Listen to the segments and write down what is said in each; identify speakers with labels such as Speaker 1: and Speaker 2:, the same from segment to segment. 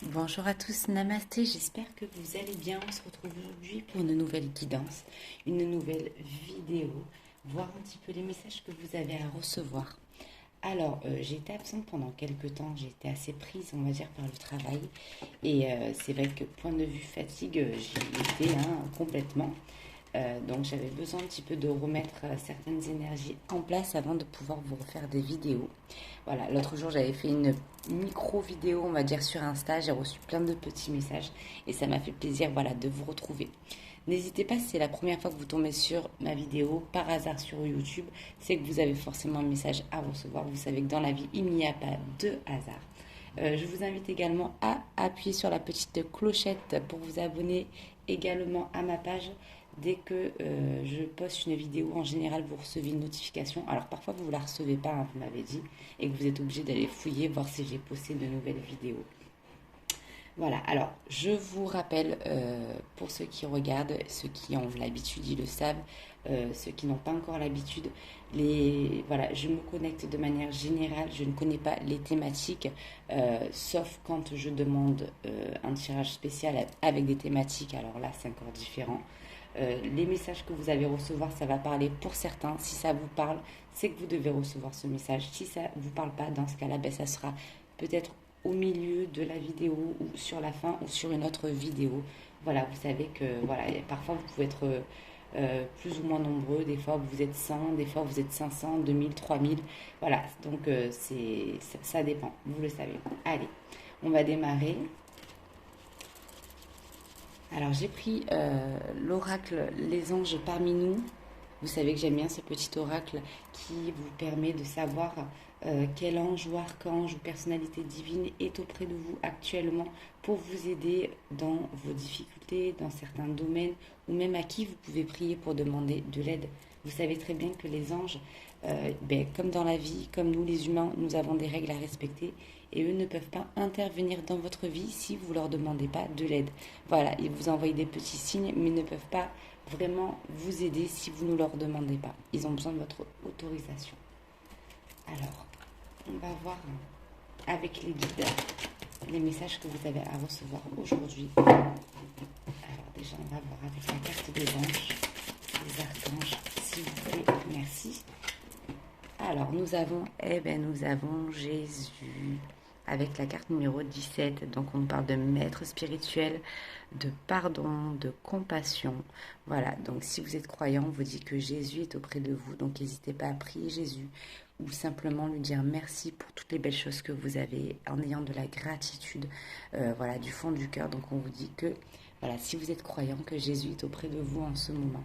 Speaker 1: Bonjour à tous, namasté, j'espère que vous allez bien. On se retrouve aujourd'hui pour une nouvelle guidance, une nouvelle vidéo, voir un petit peu les messages que vous avez à recevoir. Alors, j'ai été absente pendant quelques temps, j'ai été assez prise, on va dire, par le travail. Et c'est vrai que point de vue fatigue, j'y étais complètement. Donc j'avais besoin un petit peu de remettre certaines énergies en place avant de pouvoir vous refaire des vidéos. Voilà, l'autre jour j'avais fait une micro vidéo, on va dire sur Insta, j'ai reçu plein de petits messages et ça m'a fait plaisir voilà, de vous retrouver. N'hésitez pas si c'est la première fois que vous tombez sur ma vidéo par hasard sur YouTube, c'est que vous avez forcément un message à recevoir. Vous savez que dans la vie, il n'y a pas de hasard. Je vous invite également à appuyer sur la petite clochette pour vous abonner également à ma page. Dès que je poste une vidéo, en général, vous recevez une notification. Alors parfois, vous ne la recevez pas, vous m'avez dit, et que vous êtes obligé d'aller fouiller, voir si j'ai posté de nouvelles vidéos. Voilà, alors je vous rappelle, pour ceux qui regardent, ceux qui ont l'habitude, ils le savent, ceux qui n'ont pas encore l'habitude, voilà, je me connecte de manière générale, je ne connais pas les thématiques, sauf quand je demande un tirage spécial avec des thématiques, alors là c'est encore différent. Les messages que vous allez recevoir, ça va parler pour certains. Si ça vous parle, c'est que vous devez recevoir ce message. Si ça ne vous parle pas, dans ce cas-là, ben, ça sera peut-être au milieu de la vidéo ou sur la fin ou sur une autre vidéo. Voilà, vous savez que voilà, parfois vous pouvez être plus ou moins nombreux. Des fois vous êtes 100, des fois vous êtes 500, 2000, 3000. Voilà, donc ça dépend, vous le savez. Allez, on va démarrer. Alors j'ai pris l'oracle Les anges parmi nous. Vous savez que j'aime bien ce petit oracle qui vous permet de savoir quel ange ou archange ou personnalité divine est auprès de vous actuellement pour vous aider dans vos difficultés, dans certains domaines, ou même à qui vous pouvez prier pour demander de l'aide. Vous savez très bien que les anges, comme dans la vie, comme nous les humains, nous avons des règles à respecter et eux ne peuvent pas intervenir dans votre vie si vous ne leur demandez pas de l'aide. Voilà, ils vous envoient des petits signes, mais ils ne peuvent pas vraiment vous aider si vous ne leur demandez pas. Ils ont besoin de votre autorisation. Alors, on va voir avec les guides les messages que vous avez à recevoir aujourd'hui. Alors déjà, on va voir avec la carte des anges, des archanges, s'il vous plaît. Merci. Alors, nous avons Jésus avec la carte numéro 17. Donc, on parle de maître spirituel, de pardon, de compassion. Voilà, donc si vous êtes croyant, on vous dit que Jésus est auprès de vous. Donc, n'hésitez pas à prier Jésus ou simplement lui dire merci pour toutes les belles choses que vous avez en ayant de la gratitude, voilà, du fond du cœur. Donc, on vous dit que, voilà, si vous êtes croyant, que Jésus est auprès de vous en ce moment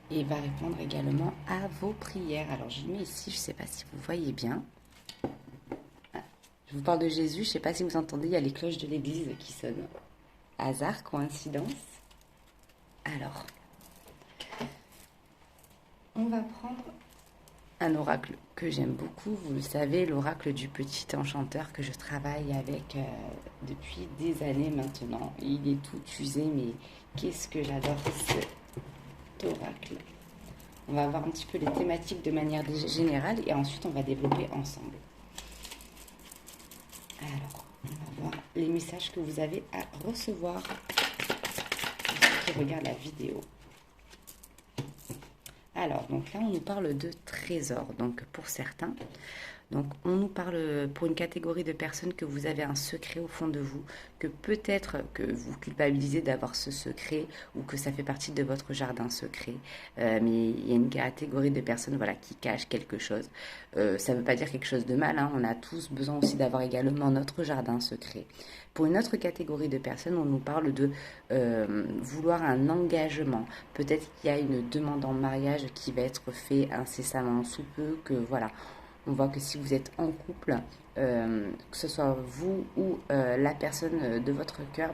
Speaker 1: et va répondre également à vos prières. Alors je le mets ici, je ne sais pas si vous voyez bien. Je vous parle de Jésus, je ne sais pas si vous entendez, il y a les cloches de l'église qui sonnent. Hasard, coïncidence. Alors, on va prendre un oracle que j'aime beaucoup, vous le savez, l'oracle du petit enchanteur que je travaille avec depuis des années maintenant. Il est tout usé, mais qu'est-ce que j'adore cet oracle. On va voir un petit peu les thématiques de manière générale et ensuite on va développer ensemble. Alors, on va voir les messages que vous avez à recevoir pour ceux qui regardent la vidéo. Alors, donc là, on nous parle de trésors. Donc, pour certains, donc on nous parle pour une catégorie de personnes que vous avez un secret au fond de vous, que peut-être que vous culpabilisez d'avoir ce secret ou que ça fait partie de votre jardin secret. Mais il y a une catégorie de personnes voilà, qui cachent quelque chose. Ça ne veut pas dire quelque chose de mal, hein. On a tous besoin aussi d'avoir également notre jardin secret. Pour une autre catégorie de personnes, on nous parle de vouloir un engagement. Peut-être qu'il y a une demande en mariage qui va être faite incessamment sous peu, que voilà. On voit que si vous êtes en couple, que ce soit vous ou la personne de votre cœur,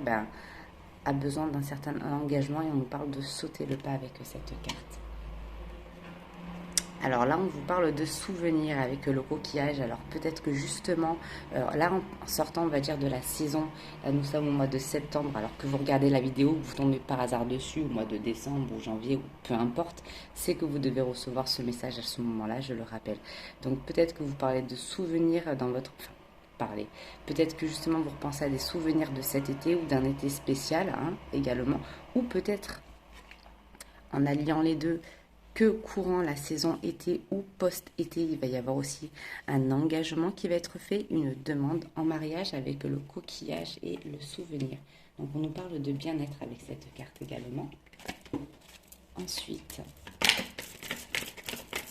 Speaker 1: a besoin d'un certain engagement et on nous parle de sauter le pas avec cette carte. Alors là, on vous parle de souvenirs avec le coquillage. Alors peut-être que justement, là, en sortant, on va dire, de la saison, là, nous sommes au mois de septembre, alors que vous regardez la vidéo, vous tombez par hasard dessus, au mois de décembre ou janvier, ou peu importe, c'est que vous devez recevoir ce message à ce moment-là, je le rappelle. Donc peut-être que vous parlez de souvenirs dans votre... parler. Peut-être que justement vous repensez à des souvenirs de cet été ou d'un été spécial hein, également, ou peut-être en alliant les deux, que courant la saison été ou post-été, il va y avoir aussi un engagement qui va être fait, une demande en mariage avec le coquillage et le souvenir. Donc on nous parle de bien-être avec cette carte également. Ensuite,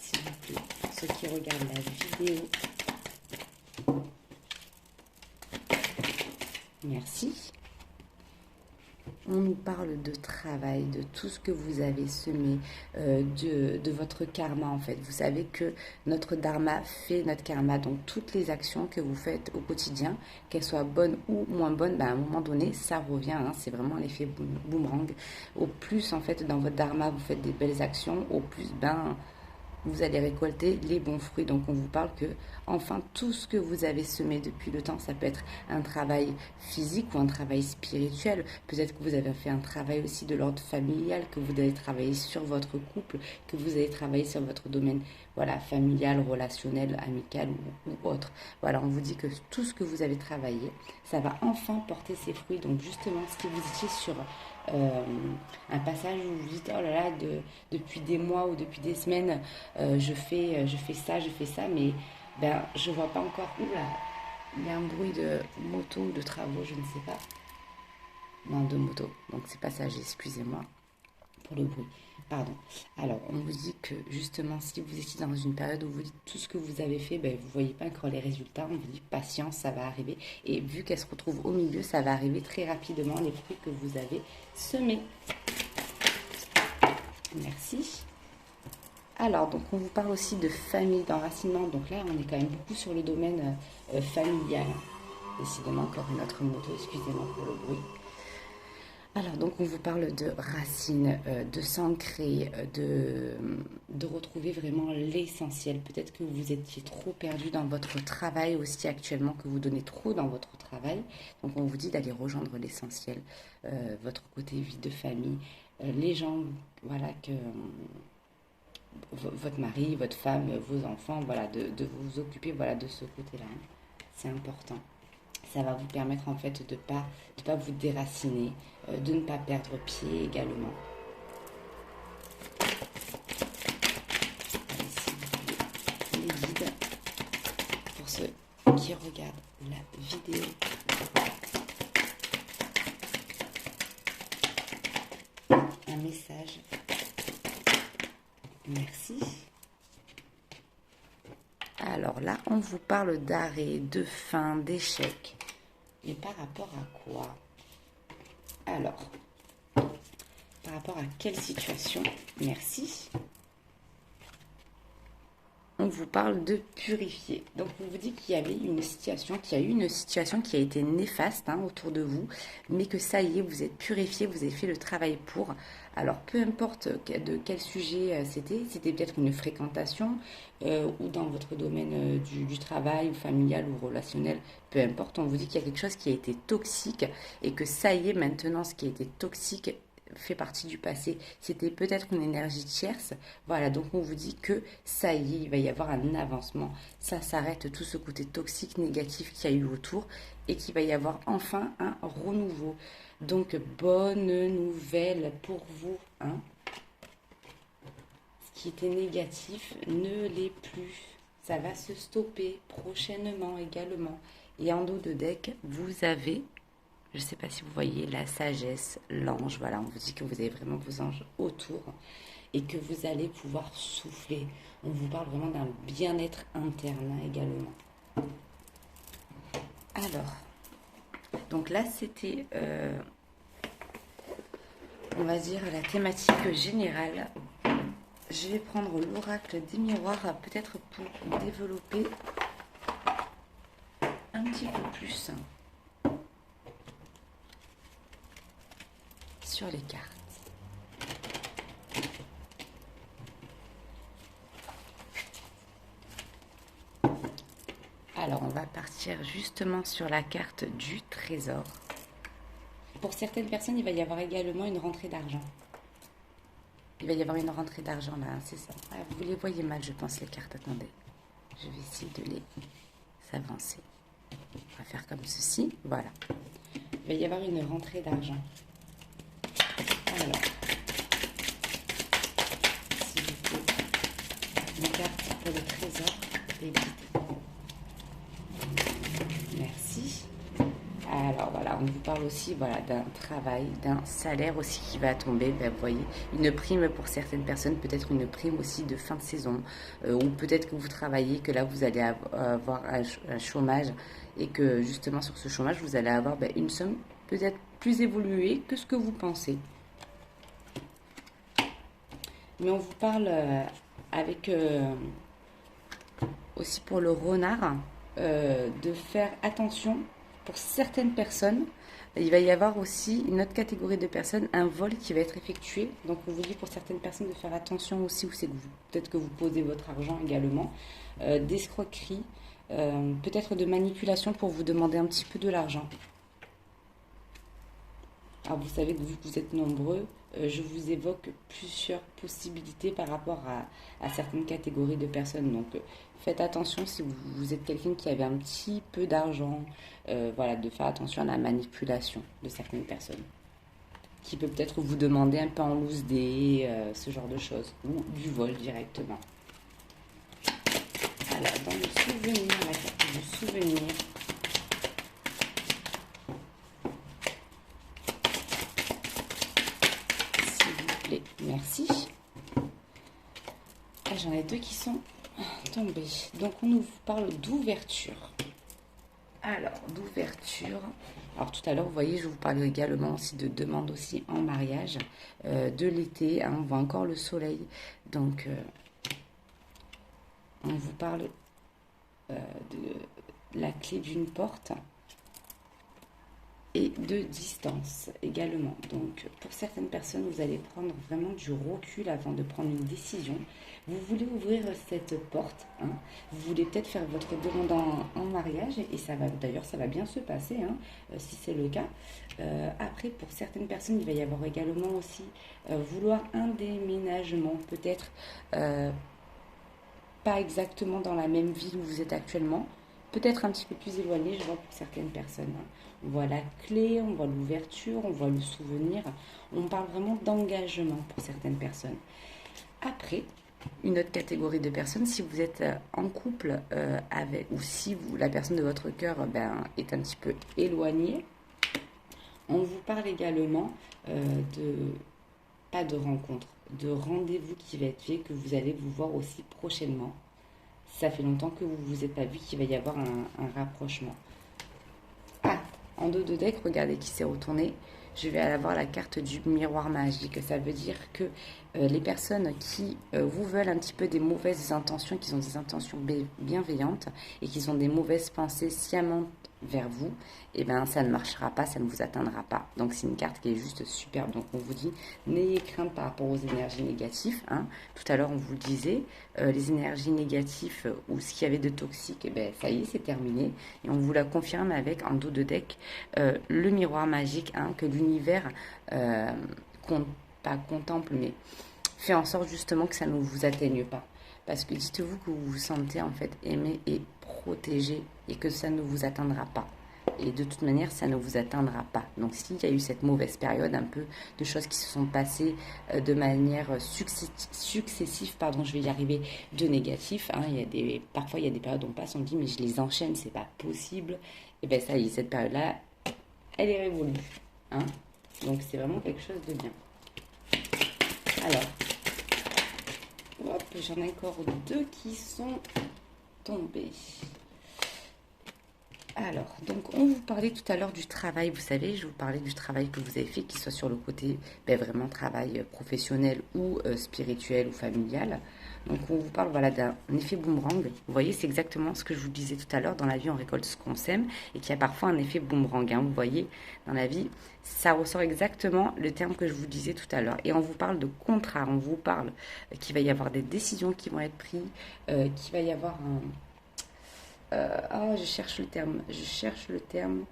Speaker 1: s'il vous plaît, ceux qui regardent la vidéo, merci. On nous parle de travail, de tout ce que vous avez semé, de votre karma en fait. Vous savez que notre dharma fait notre karma, donc toutes les actions que vous faites au quotidien, qu'elles soient bonnes ou moins bonnes, ben, à un moment donné, ça revient, hein, c'est vraiment l'effet boomerang. Au plus en fait dans votre dharma, vous faites des belles actions, au plus ben vous allez récolter les bons fruits. Donc on vous parle que enfin tout ce que vous avez semé depuis le temps, ça peut être un travail physique ou un travail spirituel. Peut-être que vous avez fait un travail aussi de l'ordre familial, que vous allez travailler sur votre couple, que vous allez travailler sur votre domaine voilà, familial, relationnel, amical ou autre. Voilà, on vous dit que tout ce que vous avez travaillé, ça va enfin porter ses fruits. Donc justement, ce qui vous étiez sur un passage où vous dites oh là là depuis des mois ou depuis des semaines je fais ça mais ben je vois pas encore où là il y a un bruit de moto ou de travaux je ne sais pas non de moto donc c'est passager excusez-moi pour le bruit pardon. Alors on vous dit que justement si vous étiez dans une période où vous dites tout ce que vous avez fait ben, vous voyez pas encore les résultats, on vous dit patience ça va arriver et vu qu'elle se retrouve au milieu ça va arriver très rapidement les fruits que vous avez semés. Merci. Alors, donc on vous parle aussi de famille, d'enracinement. Donc là, on est quand même beaucoup sur le domaine familial. Décidément, encore une autre moto, excusez-moi pour le bruit. Alors, donc on vous parle de racines, de s'ancrer, de retrouver vraiment l'essentiel. Peut-être que vous étiez trop perdu dans votre travail aussi actuellement, que vous donnez trop dans votre travail. Donc on vous dit d'aller rejoindre l'essentiel, votre côté vie de famille, les gens, voilà, que votre mari, votre femme, vos enfants, voilà, de vous occuper voilà, de ce côté-là. Hein. C'est important. Ça va vous permettre en fait de pas vous déraciner, de ne pas perdre pied également. Allez, les guides, pour ceux qui regardent la vidéo. Un message. Merci. Alors là, on vous parle d'arrêt, de fin, d'échec. Mais par rapport à quoi? Alors, par rapport à quelle situation? Merci. On vous parle de purifier. Donc, on vous dit qu'il y avait une situation, qu'il y a eu une situation qui a été néfaste hein, autour de vous, mais que ça y est, vous êtes purifié, vous avez fait le travail pour. Alors, peu importe de quel sujet c'était peut-être une fréquentation ou dans votre domaine du travail ou familial ou relationnel, peu importe, on vous dit qu'il y a quelque chose qui a été toxique et que ça y est, maintenant, ce qui a été toxique fait partie du passé, c'était peut-être une énergie tierce, voilà, donc on vous dit que ça y est, il va y avoir un avancement, ça s'arrête tout ce côté toxique, négatif qu'il y a eu autour, et qu'il va y avoir enfin un renouveau, donc bonne nouvelle pour vous, hein. Ce qui était négatif ne l'est plus, ça va se stopper prochainement également, et en dos de deck, vous avez je ne sais pas si vous voyez la sagesse, l'ange. Voilà, on vous dit que vous avez vraiment vos anges autour et que vous allez pouvoir souffler. On vous parle vraiment d'un bien-être interne également. Alors, donc là, c'était, on va dire, la thématique générale. Je vais prendre l'oracle des miroirs, peut-être pour développer un petit peu plus sur les cartes. Alors, on va partir justement sur la carte du trésor. Pour certaines personnes, il va y avoir également une rentrée d'argent. Il va y avoir une rentrée d'argent là, c'est ça. Ah, vous les voyez mal, je pense, les cartes. Attendez, je vais essayer de les avancer. On va faire comme ceci, voilà. Il va y avoir une rentrée d'argent. Alors, s'il vous plaît, une carte pour le trésor et vide. Merci. Alors voilà, on vous parle aussi voilà, d'un travail, d'un salaire aussi qui va tomber. Ben, vous voyez, une prime pour certaines personnes, peut-être une prime aussi de fin de saison, ou peut-être que vous travaillez, que là vous allez avoir un chômage et que justement sur ce chômage vous allez avoir ben, une somme peut-être plus évoluée que ce que vous pensez. Mais on vous parle avec aussi pour le renard de faire attention pour certaines personnes. Il va y avoir aussi une autre catégorie de personnes, un vol qui va être effectué. Donc on vous dit pour certaines personnes de faire attention aussi, où c'est que peut-être que vous posez votre argent également, d'escroquerie, peut-être de manipulation pour vous demander un petit peu de l'argent. Alors vous savez que vu que vous êtes nombreux, je vous évoque plusieurs possibilités par rapport à certaines catégories de personnes. Donc faites attention si vous êtes quelqu'un qui avait un petit peu d'argent, voilà, de faire attention à la manipulation de certaines personnes. Qui peut peut-être vous demander un peu en loose des, ce genre de choses. Ou du vol directement. Alors dans le souvenir, la carte du souvenir. Merci. Ah, j'en ai deux qui sont tombés. Donc, on nous parle d'ouverture. Alors, d'ouverture. Alors, tout à l'heure, vous voyez, je vous parlais également aussi de demande aussi en mariage. De l'été, hein, on voit encore le soleil. Donc, on vous parle de la clé d'une porte et de distance également. Donc pour certaines personnes, vous allez prendre vraiment du recul avant de prendre une décision. Vous voulez ouvrir cette porte, hein. Vous voulez peut-être faire votre demande en mariage et ça va d'ailleurs ça va bien se passer hein, si c'est le cas. Après pour certaines personnes, il va y avoir également aussi vouloir un déménagement, peut-être pas exactement dans la même ville où vous êtes actuellement. Peut-être un petit peu plus éloigné, je vois pour certaines personnes. On voit la clé, on voit l'ouverture, on voit le souvenir. On parle vraiment d'engagement pour certaines personnes. Après, une autre catégorie de personnes, si vous êtes en couple avec, ou si la personne de votre cœur est un petit peu éloignée, on vous parle également pas de rencontre, de rendez-vous qui va être fait, que vous allez vous voir aussi prochainement. Ça fait longtemps que vous ne vous êtes pas vu, qu'il va y avoir un rapprochement. Ah, en dos de deck, regardez qui s'est retourné. Je vais avoir la carte du miroir magique. Ça veut dire que les personnes qui vous veulent un petit peu des mauvaises intentions, qui ont des intentions bienveillantes et qui ont des mauvaises pensées sciemment vers vous, et ben ça ne marchera pas, ça ne vous atteindra pas. Donc c'est une carte qui est juste superbe. Donc on vous dit, n'ayez crainte par rapport aux énergies négatives. Hein. Tout à l'heure on vous le disait, les énergies négatives ou ce qu'il y avait de toxique, et ben ça y est, c'est terminé. Et on vous la confirme avec en dos de deck le miroir magique hein, que l'univers pas contemple, mais fait en sorte justement que ça ne vous atteigne pas. Parce que dites-vous que vous vous sentez en fait aimé et protégé et que ça ne vous atteindra pas. Et de toute manière, ça ne vous atteindra pas. Donc s'il y a eu cette mauvaise période, un peu de choses qui se sont passées de manière successive, pardon, je vais y arriver, de négatif. Hein, parfois, il y a des périodes où on passe, on dit mais je les enchaîne, c'est pas possible. Et bien ça y est, cette période-là, elle est révolue. Hein, donc c'est vraiment quelque chose de bien. Alors, hop, j'en ai encore deux qui sont tombés. Alors, donc on vous parlait tout à l'heure du travail, vous savez, je vous parlais du travail que vous avez fait, qu'il soit sur le côté vraiment travail professionnel ou spirituel ou familial. Donc on vous parle voilà, d'un effet boomerang. Vous voyez, c'est exactement ce que je vous disais tout à l'heure, dans la vie on récolte ce qu'on sème et qu'il y a parfois un effet boomerang. Hein, vous voyez, dans la vie, ça ressort exactement le terme que je vous disais tout à l'heure. Et on vous parle de contrat, on vous parle qu'il va y avoir des décisions qui vont être prises, qu'il va y avoir je cherche le terme.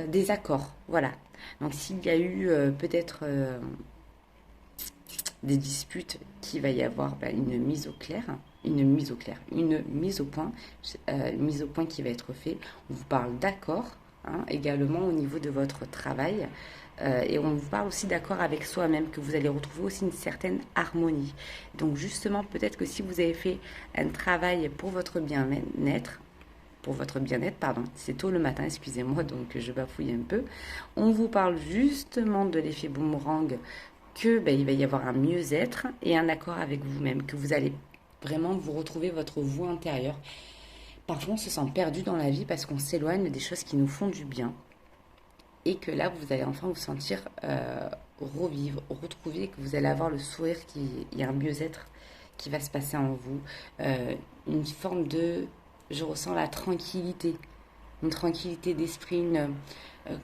Speaker 1: Des accords, voilà. Donc s'il y a eu peut-être des disputes, qu'il va y avoir une mise au clair. une mise au clair, une mise au point, une mise au point qui va être faite. On vous parle d'accord, hein, également au niveau de votre travail. Et on vous parle aussi d'accord avec soi-même, que vous allez retrouver aussi une certaine harmonie. Donc justement, peut-être que si vous avez fait un travail pour votre bien-être, pardon, c'est tôt le matin, excusez-moi, donc je bafouille un peu. On vous parle justement de l'effet boomerang, que il va y avoir un mieux-être et un accord avec vous-même, que vous allez vraiment vous retrouver votre voix intérieure. Parfois, on se sent perdu dans la vie parce qu'on s'éloigne des choses qui nous font du bien. Et que là, vous allez enfin vous sentir revivre, retrouver, que vous allez avoir le sourire, il y a un mieux-être qui va se passer en vous. Une forme de... Je ressens la tranquillité, une tranquillité d'esprit, un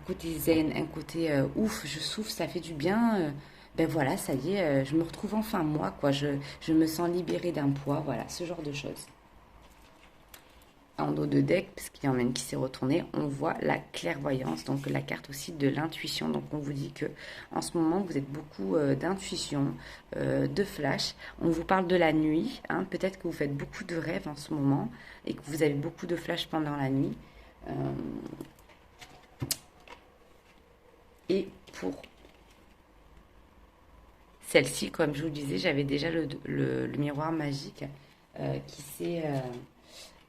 Speaker 1: côté zen, un côté ouf, je souffle, ça fait du bien. Ben voilà, ça y est, je me retrouve enfin moi, quoi. Je me sens libérée d'un poids, voilà, ce genre de choses. En dos de deck, parce qu'il y en a une qui s'est retournée, on voit la clairvoyance, donc la carte aussi de l'intuition. Donc on vous dit que en ce moment vous êtes beaucoup d'intuition, de flash. On vous parle de la nuit, hein. Peut-être que vous faites beaucoup de rêves en ce moment et que vous avez beaucoup de flash pendant la nuit. Euh, et pour celle-ci, comme je vous le disais, j'avais déjà le miroir magique euh, qui s'est euh,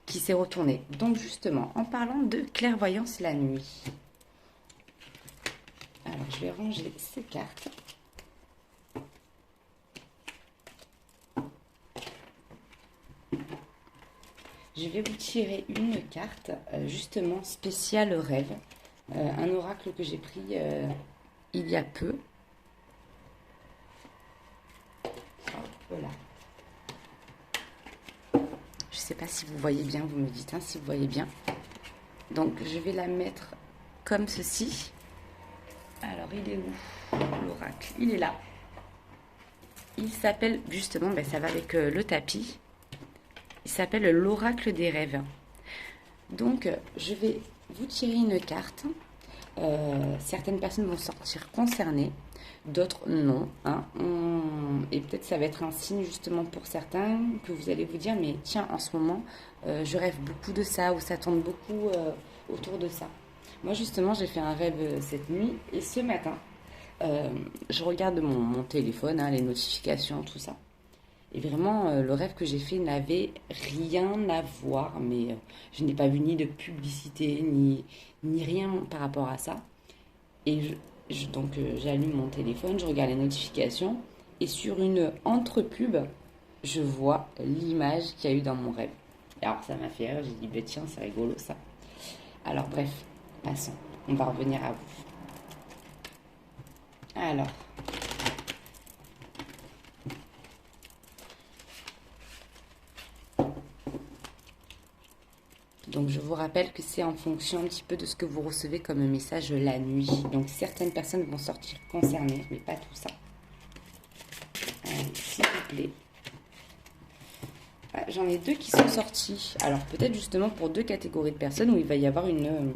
Speaker 1: qui s'est retourné. Donc justement, en parlant de clairvoyance la nuit, alors je vais ranger ces cartes. Je vais vous tirer une carte, justement spéciale rêve, un oracle que j'ai pris il y a peu. Hop, voilà. Je ne sais pas si vous voyez bien, vous me dites hein, si vous voyez bien. Donc je vais la mettre comme ceci. Alors il est où l'oracle? Il est là. Il s'appelle justement, ça va avec le tapis. Il s'appelle l'oracle des rêves. Donc je vais vous tirer une carte. Certaines personnes vont sortir concernées, d'autres non. Hein. Et peut-être ça va être un signe justement pour certains que vous allez vous dire, mais tiens, en ce moment, je rêve beaucoup de ça ou ça tourne beaucoup autour de ça. Moi justement, j'ai fait un rêve cette nuit et ce matin, je regarde mon téléphone, hein, les notifications, tout ça. Et vraiment, le rêve que j'ai fait n'avait rien à voir, mais je n'ai pas vu ni de publicité, ni rien par rapport à ça. Et donc, j'allume mon téléphone, je regarde les notifications, et sur une entre-pub, je vois l'image qu'il y a eu dans mon rêve. Et alors, ça m'a fait rire, j'ai dit, bah, tiens, c'est rigolo ça. Alors, bref, passons, on va revenir à vous. Alors, donc je vous rappelle que c'est en fonction un petit peu de ce que vous recevez comme message la nuit. Donc certaines personnes vont sortir concernées, mais pas tout ça. Allez, s'il vous plaît. Ah, j'en ai deux qui sont sortis. Alors peut-être justement pour deux catégories de personnes où il va y avoir une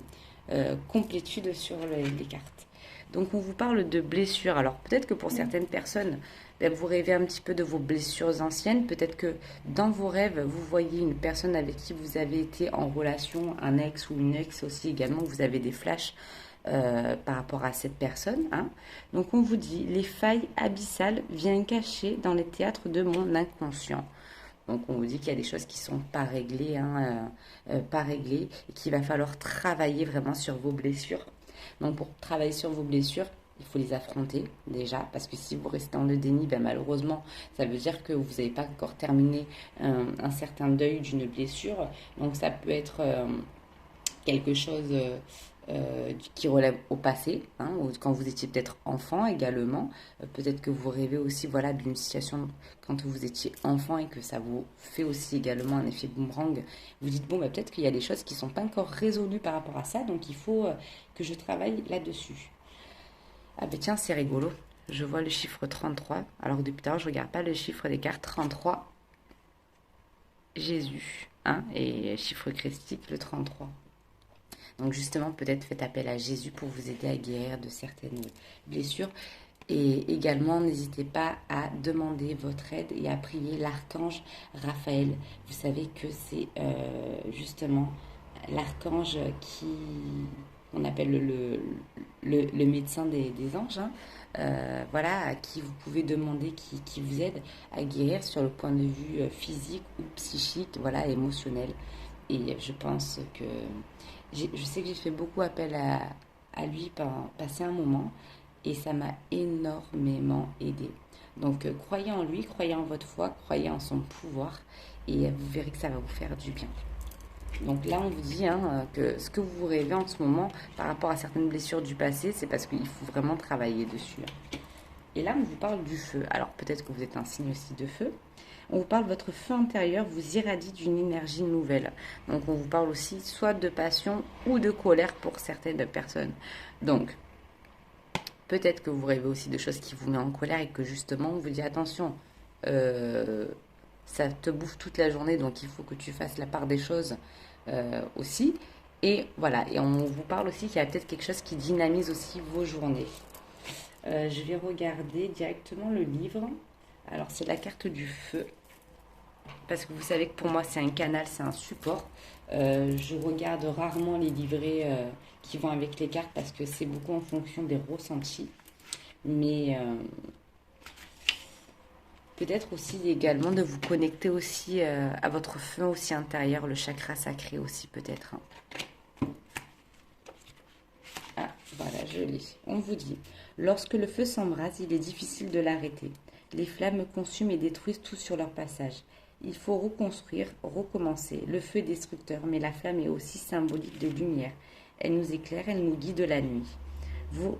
Speaker 1: complétude sur les cartes. Donc on vous parle de blessures. Alors peut-être que pour certaines personnes, vous rêvez un petit peu de vos blessures anciennes. Peut-être que dans vos rêves, vous voyez une personne avec qui vous avez été en relation, un ex ou une ex aussi également. Vous avez des flashs par rapport à cette personne. Hein. Donc on vous dit, les failles abyssales viennent cacher dans les théâtres de mon inconscient. Donc on vous dit qu'il y a des choses qui ne sont pas réglées, hein, pas réglées, et qu'il va falloir travailler vraiment sur vos blessures. Donc pour travailler sur vos blessures, il faut les affronter déjà, parce que si vous restez dans le déni, malheureusement, ça veut dire que vous n'avez pas encore terminé un certain deuil d'une blessure. Donc ça peut être quelque chose qui relève au passé, hein, ou quand vous étiez peut-être enfant également. Peut-être que vous rêvez aussi voilà, d'une situation quand vous étiez enfant et que ça vous fait aussi également un effet boomerang. Vous dites, bon, peut-être qu'il y a des choses qui ne sont pas encore résolues par rapport à ça, donc il faut que je travaille là-dessus. Ah ben tiens, c'est rigolo. Je vois le chiffre 33, alors que depuis tout à l'heure, je ne regarde pas le chiffre des cartes. 33, Jésus, hein, et chiffre christique, le 33. Donc justement, peut-être faites appel à Jésus pour vous aider à guérir de certaines blessures. Et également, n'hésitez pas à demander votre aide et à prier l'archange Raphaël. Vous savez que c'est justement l'archange qui, on appelle le médecin des anges, hein. Voilà, à qui vous pouvez demander, qui vous aide à guérir sur le point de vue physique ou psychique, voilà, émotionnel. Et je pense que, je sais que j'ai fait beaucoup appel à lui pendant passer un moment et ça m'a énormément aidé. Donc croyez en lui, croyez en votre foi, croyez en son pouvoir et vous verrez que ça va vous faire du bien. Donc là, on vous dit hein, que ce que vous rêvez en ce moment par rapport à certaines blessures du passé, c'est parce qu'il faut vraiment travailler dessus. Et là, on vous parle du feu. Alors peut-être que vous êtes un signe aussi de feu. On vous parle de votre feu intérieur vous irradie d'une énergie nouvelle. Donc on vous parle aussi soit de passion ou de colère pour certaines personnes. Donc peut-être que vous rêvez aussi de choses qui vous mettent en colère et que justement on vous dit attention, ça te bouffe toute la journée donc il faut que tu fasses la part des choses aussi. Et voilà, et on vous parle aussi qu'il y a peut-être quelque chose qui dynamise aussi vos journées. Je vais regarder directement le livre. Alors c'est la carte du feu. Parce que vous savez que pour moi c'est un canal, c'est un support. Je regarde rarement les livrets qui vont avec les cartes parce que c'est beaucoup en fonction des ressentis. Mais peut-être aussi également de vous connecter aussi à votre feu aussi intérieur, le chakra sacré aussi peut-être. Ah, voilà, je l'ai. On vous dit, lorsque le feu s'embrase, il est difficile de l'arrêter. Les flammes consument et détruisent tout sur leur passage. Il faut reconstruire, recommencer. Le feu est destructeur, mais la flamme est aussi symbolique de lumière. Elle nous éclaire, elle nous guide la nuit. Vous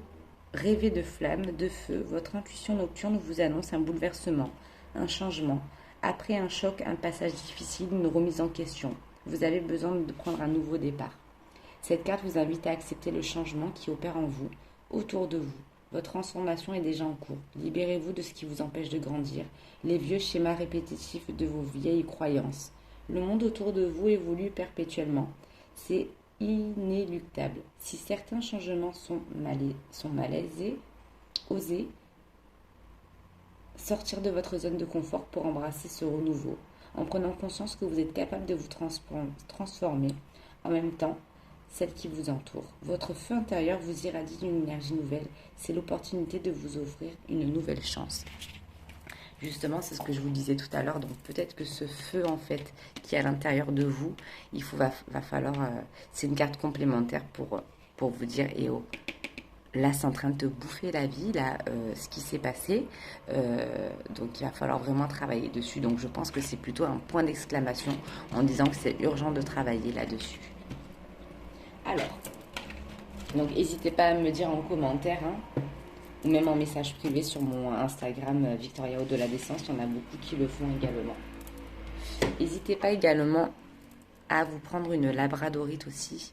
Speaker 1: rêvez de flammes, de feu. Votre intuition nocturne vous annonce un bouleversement, un changement. Après un choc, un passage difficile, une remise en question. Vous avez besoin de prendre un nouveau départ. Cette carte vous invite à accepter le changement qui opère en vous, autour de vous. Votre transformation est déjà en cours. Libérez-vous de ce qui vous empêche de grandir, les vieux schémas répétitifs de vos vieilles croyances. Le monde autour de vous évolue perpétuellement. C'est inéluctable. Si certains changements sont malaisés, osez sortir de votre zone de confort pour embrasser ce renouveau, en prenant conscience que vous êtes capable de vous transformer. En même temps, celle qui vous entoure. Votre feu intérieur vous irradie d'une énergie nouvelle. C'est l'opportunité de vous offrir une nouvelle chance. Justement, c'est ce que je vous disais tout à l'heure. Donc peut-être que ce feu, en fait, qui est à l'intérieur de vous, va falloir... c'est une carte complémentaire pour vous dire, eh oh, là, c'est en train de te bouffer la vie, là, ce qui s'est passé. Donc il va falloir vraiment travailler dessus. Donc je pense que c'est plutôt un point d'exclamation en disant que c'est urgent de travailler là-dessus. Alors, donc n'hésitez pas à me dire en commentaire, hein, ou même en message privé sur mon Instagram Victoria Au-delà des Sens, il y en a beaucoup qui le font également. N'hésitez pas également à vous prendre une labradorite aussi.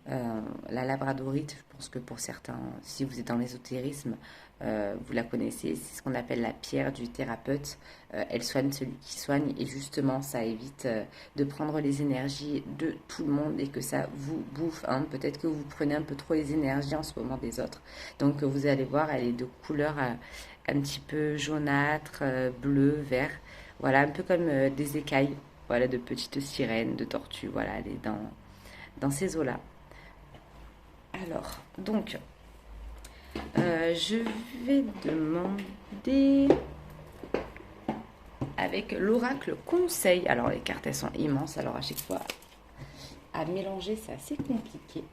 Speaker 1: La labradorite, je pense que pour certains, si vous êtes dans l'ésotérisme, vous la connaissez, c'est ce qu'on appelle la pierre du thérapeute. Elle soigne celui qui soigne et justement ça évite de prendre les énergies de tout le monde et que ça vous bouffe, hein. Peut-être que vous prenez un peu trop les énergies en ce moment des autres. Donc vous allez voir, elle est de couleur un petit peu jaunâtre, bleu, vert. Voilà, un peu comme des écailles, voilà, de petites sirènes, de tortues. Voilà, elle est dans ces eaux-là. Alors, donc, je vais demander avec l'oracle conseil. Alors, les cartes, elles sont immenses. Alors, à chaque fois, à mélanger, c'est assez compliqué.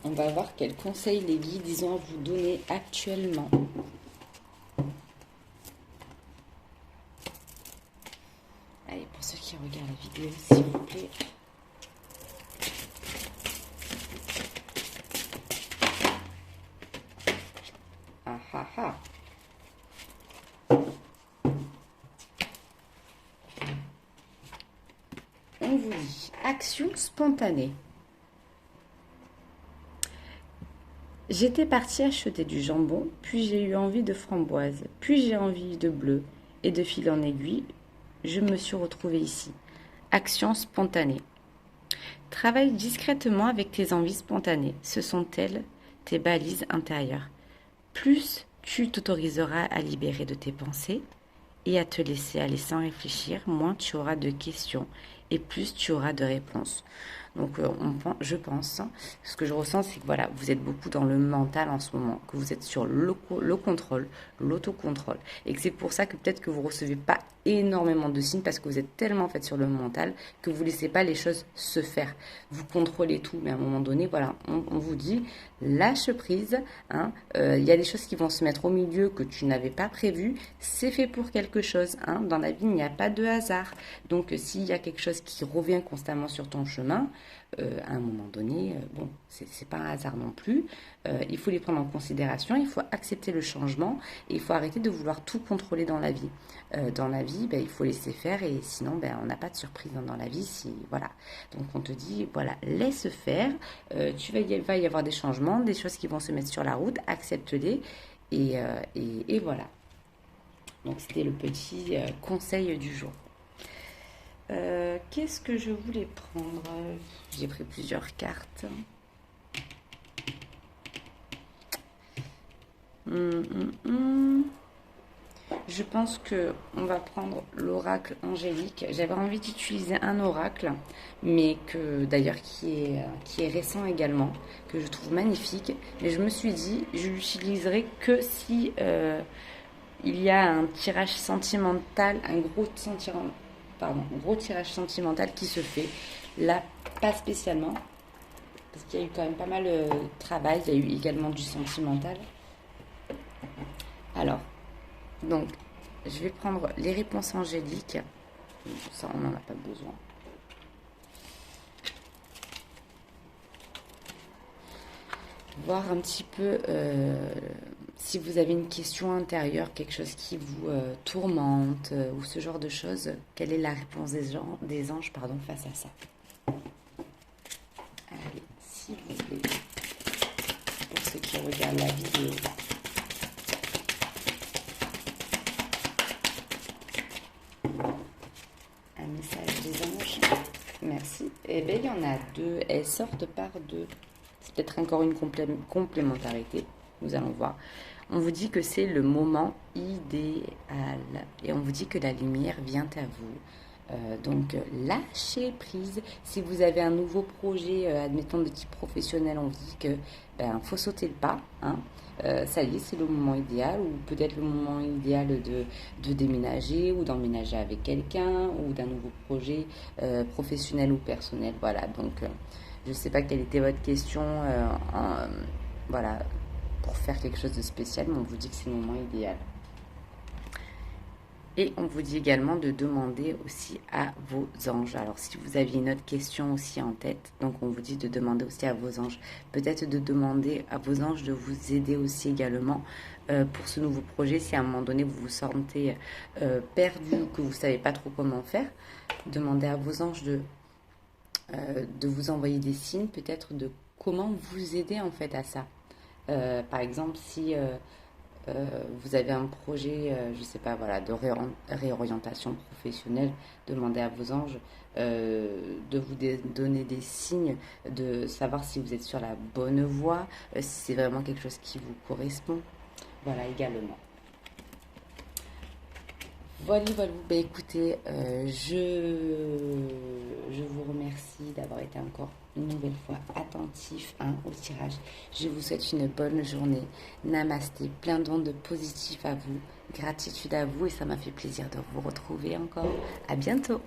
Speaker 1: On va voir quels conseils les guides ils ont à vous donner actuellement. Allez, pour ceux qui regardent la vidéo, s'il vous plaît. Ah ah ah. On vous dit action spontanée. J'étais partie acheter du jambon, puis j'ai eu envie de framboise, puis j'ai envie de bleu, et de fil en aiguille, je me suis retrouvée ici. Action spontanée. Travaille discrètement avec tes envies spontanées. Ce sont elles, tes balises intérieures. Plus tu t'autoriseras à libérer de tes pensées et à te laisser aller sans réfléchir, moins tu auras de questions et plus tu auras de réponses. Donc je pense, ce que je ressens, c'est que voilà, vous êtes beaucoup dans le mental en ce moment, que vous êtes sur le contrôle, l'autocontrôle, et que c'est pour ça que peut-être que vous recevez pas énormément de signes parce que vous êtes tellement fait sur le mental que vous laissez pas les choses se faire. Vous contrôlez tout, mais à un moment donné, voilà, on vous dit lâche prise. Hein, y a des choses qui vont se mettre au milieu que tu n'avais pas prévues. C'est fait pour quelque chose. Hein, dans la vie, il n'y a pas de hasard. Donc, s'il y a quelque chose qui revient constamment sur ton chemin, à un moment donné, bon, c'est pas un hasard non plus. Il faut les prendre en considération. Il faut accepter le changement et il faut arrêter de vouloir tout contrôler dans la vie. Dans la vie, ben, il faut laisser faire et sinon, ben, on n'a pas de surprise dans la vie. Si, voilà. Donc, on te dit, voilà, laisse faire. Il va y avoir des changements, des choses qui vont se mettre sur la route. Accepte-les et voilà. Donc, c'était le petit conseil du jour. Qu'est-ce que je voulais prendre? J'ai pris plusieurs cartes. Je pense que on va prendre l'oracle angélique. J'avais envie d'utiliser un oracle, mais que d'ailleurs qui est récent également, que je trouve magnifique. Mais je me suis dit, je l'utiliserai que si il y a un tirage sentimental, gros tirage sentimental qui se fait. Là, pas spécialement, parce qu'il y a eu quand même pas mal de travail. Il y a eu également du sentimental. Alors, donc, je vais prendre les réponses angéliques. Ça, on n'en a pas besoin. Voir un petit peu si vous avez une question intérieure, quelque chose qui vous tourmente ou ce genre de choses. Quelle est la réponse des anges face à ça? Allez, s'il vous plaît, pour ceux qui regardent la vidéo. Un message des anges. Merci. Eh bien, il y en a deux. Elles sortent par deux. C'est peut-être encore une complémentarité. Nous allons voir. On vous dit que c'est le moment idéal. Et on vous dit que la lumière vient à vous. Donc, lâchez prise. Si vous avez un nouveau projet, admettons de type professionnel, on vous dit que faut sauter le pas. Hein. Ça y est, c'est le moment idéal, ou peut-être le moment idéal de déménager ou d'emménager avec quelqu'un, ou d'un nouveau projet professionnel ou personnel. Voilà, donc je ne sais pas quelle était votre question, voilà, pour faire quelque chose de spécial, mais on vous dit que c'est le moment idéal. Et on vous dit également de demander aussi à vos anges. Alors si vous aviez une autre question aussi en tête, donc on vous dit de demander aussi à vos anges. Peut-être de demander à vos anges de vous aider aussi également pour ce nouveau projet. Si à un moment donné vous vous sentez perdu, que vous ne savez pas trop comment faire, demandez à vos anges de vous envoyer des signes, peut-être de comment vous aider en fait à ça. Par exemple, si... vous avez un projet, je ne sais pas, voilà, de réorientation professionnelle, demandez à vos anges de vous donner des signes, de savoir si vous êtes sur la bonne voie, si c'est vraiment quelque chose qui vous correspond. Voilà, également. Voilà. Ben, écoutez, je vous remercie d'avoir été encore une nouvelle fois attentif au tirage. Je vous souhaite une bonne journée. Namasté, plein d'ondes positifs à vous. Gratitude à vous et ça m'a fait plaisir de vous retrouver encore. À bientôt.